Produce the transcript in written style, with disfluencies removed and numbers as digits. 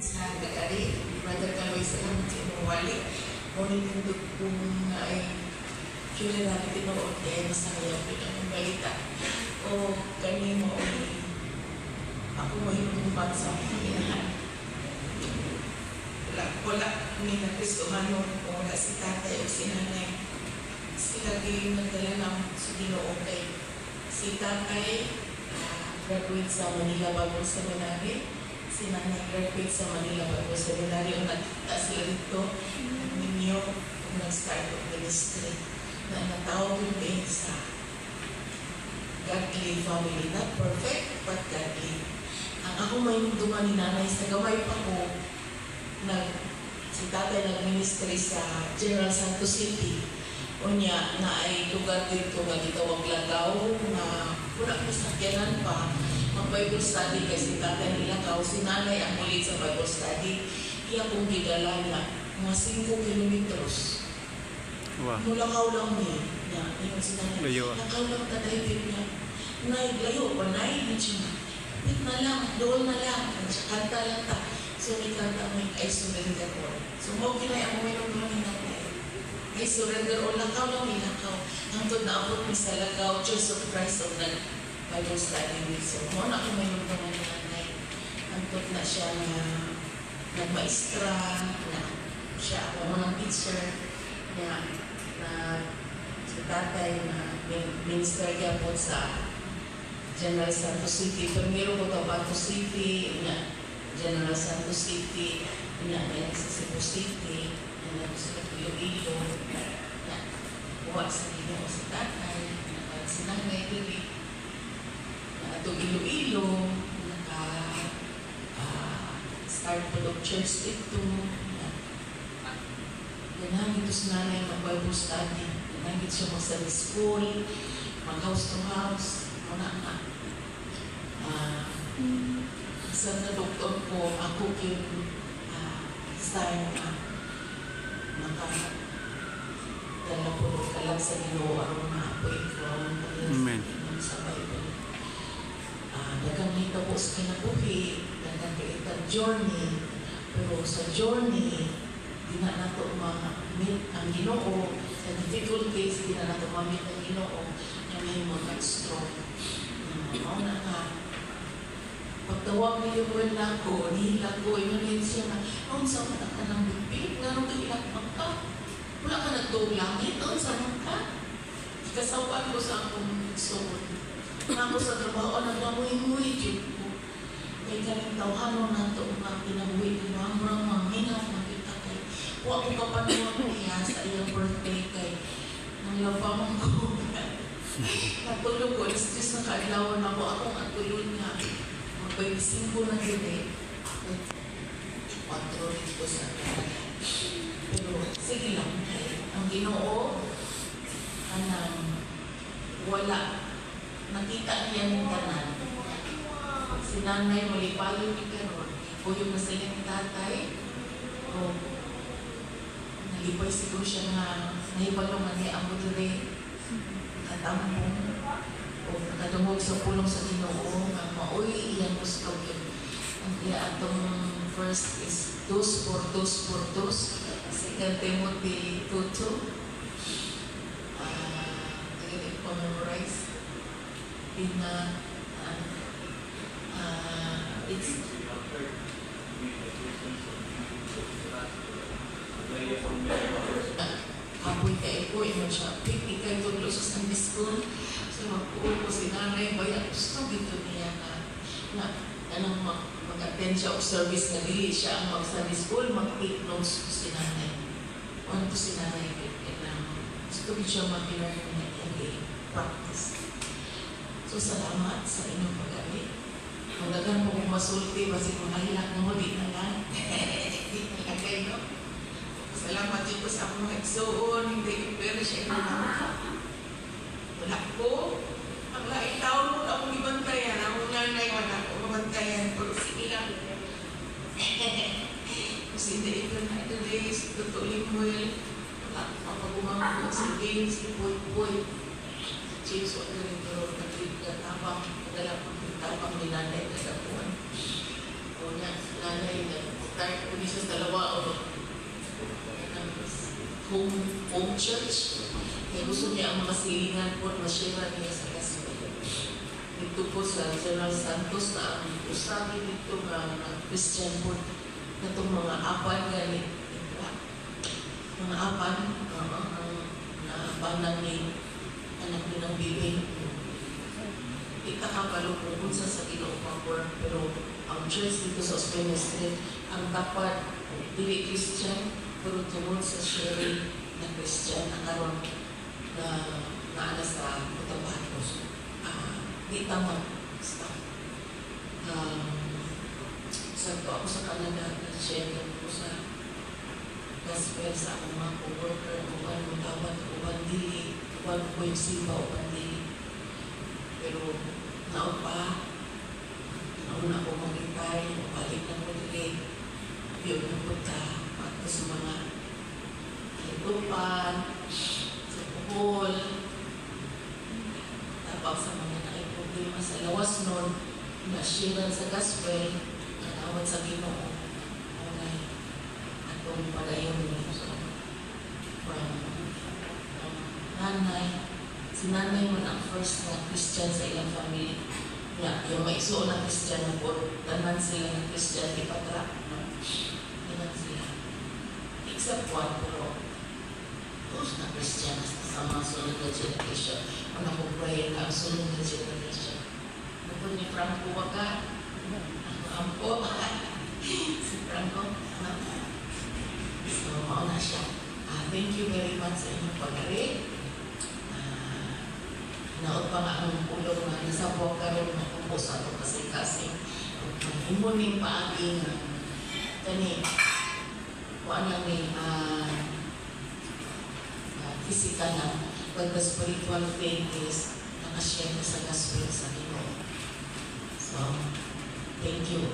sa nag-ari, Brother Kaloy, salamat sa inyong wali. Ngunit nindot kung ay funeral na tinood kaya masaya ko ang balita. O kanino ako mahinutupan sa pinahan. Wala ni na Kristohano o wala si tatay o si nanay. Sila din nagdala ng sa Ginoo kay si tatay graduate sa Manila Bible Seminary. Si nanay graduate sa Manila Bible Seminary. O nagkita sila dito ninyo kung nag-start of ministry na natawag yung din sa godly family. Not perfect, but godly. Ang ako may duman ni nanay sa gamay pa ko, si tatay nag-ministry sa General Santos City. Unya na ay lugar dito nga gitawag Lagaw na wala ko sakyanan pa mag-Bible study kasi tatay nilagaw. Si nanay ang ulit sa Bible study. Iya kong gidala na mga 5 kilometers. Wow. Mulakaw lang niya. Yung si nanay. Lakaw lang tatay niya. Nay, layo pa, nay. Wait na lang, doon na lang. Kanta lang ta. So, may kanta mo yung I surrender all. So, mo ginay ako may nung ni nanay. I surrender all. Lakaw lang may lakaw. Hangtod na abot ni sa Lagaw, Church of Christ of Bible Study Week. So, mo na ako may nung ni nanay. Hangtod na siya na nagmaestra, na siya ako mga teacher, na si tatay na minister niya po sa General Santos City. Primero ko Tabato City, General Santos City, sa Cebu City, sa Iloilo, buwa sa Ginoo sa tatay, si nanay dili, ito Iloilo, start po ng church dito, ganangit ito si nanay mag-Bible study, ganangit siya mag-Sunday school, mag-house to house, sa na-doktor ko, ako yung style na makadala po ka lang sa Ginoo araw na ako ikaw sa Bible. Nagamita po sa kinabuhi, nagamita journey, pero sa journey, di na nato ma-meet ang Ginoo, sa difficulties, di na nato ma-meet ang Ginoo, na may mga strong. Na nga, pagtawag niyo ko na ko, nihilag ko, inunin siya na, noon sa mga ka ng bibig, nga nung kahilag ka, wala ka nagtulangin, noon sa mga kasawan ko sa akong soul. Nga ko sa trabaho, nagmamuhi-muhi, Diyod ko. Kaya galing tawhanon na ito, mga pinabuhi ko, mga mingaw, makita kay, huwag ko kapanuan niya sa iyong birthday kay, nang labamang ko. Natulog ko, is na kaadlawan ako, akong atulog nga. Magpagising ko na din 4 dito sa kanila. Pero sige lang, ang Ginoo, wala. Nakita niya ng tanan. Si nanay, malipayo ni Karon. O yung nasaling tatay, o nalipay siguro siya nga nahibalungan niya ang budure. Katampong o nakadungog sa pulong sa Ginoo nga maoy iyang gusto yun. Ang iya atong first is dos por dos, second Timothy 2:2. Tagaling pa-memorize. It's apoy kay ko, imo siya, pipi kay tulo sa Sunday school. So, magpuul ko si nanay, baya gusto dito niya na mag-attend siya of service na dili siya ang mag-Sunday school, mag-take notes ko si nanay. Ano ko si nanay, gusto ko siya mag-learn na practice. So, salamat sa inyong pag-alit. Magagan mo kung masulti, basi kung nahilak mo, di na lang. Di na lang kayo. Salamat dito sa akong nagsuon, hindi pero siya naman. Wala ko. Ang laing taon mo akong ibantayan. Ang nanay wala ko mabantayan. Pero sige lang. Kasi hindi ito na ito days, tutuloy mo yun. Wala mapagumang ko sa games, si Boy. James, wala rin pero nagtabang, nadala ko tabang ni nanay na dapuan. O nga, nanay na mag-start kung isa sa dalawa o home church. Kaya gusto niya ang mga silingan po, masyera niya sa gospel. Dito po sa General Santos na ang usabi dito na Christian po na itong mga apan ganit. Mga apan, na apan ng anak din ng bibig. Ikakapalo kung sa Ginoo work, pero ang church dito sa Australia Street, ang dapat dili Christian, pero tungod sa sharing na Christian, ang karon na naana sa Cotabato. Di tama. Sa ako sa Canada, na-share ko sa gospel sa akong mga co-worker, uban mo tawad, uban dili, uban ko yung simba, uban dili. Pero naupa, nauna ko mag-intay, balik na ko dili, yun ang punta, at sa mga lupan, sa Bohol, tapos sa mga problema sa lawas nun, na-sharean sa gospel, natawad sa Ginoo, okay, atong padayon nyo. So, from nanay, si nanay mo ang first na Christian sa ilang family. Yeah, yung maigsoon na Christian na po, tanan sila na Christian, ipatra. Tanan sila. Except one, pero those na Christian sa mga sunod na generation. Kung nakuprayan ka ang sunod na generation. Nagpun ni Franco Waka. Ampo. Si Franco. So, mauna siya. Thank you very much sa inyong pag-ari. Naot pa nga ang ulong na nasabok karon na kupo sa ito kasi himuning paaging kani kuan lang ni physical na but the spiritual faith is nakashare sa gospel sa Ginoo. So, thank you.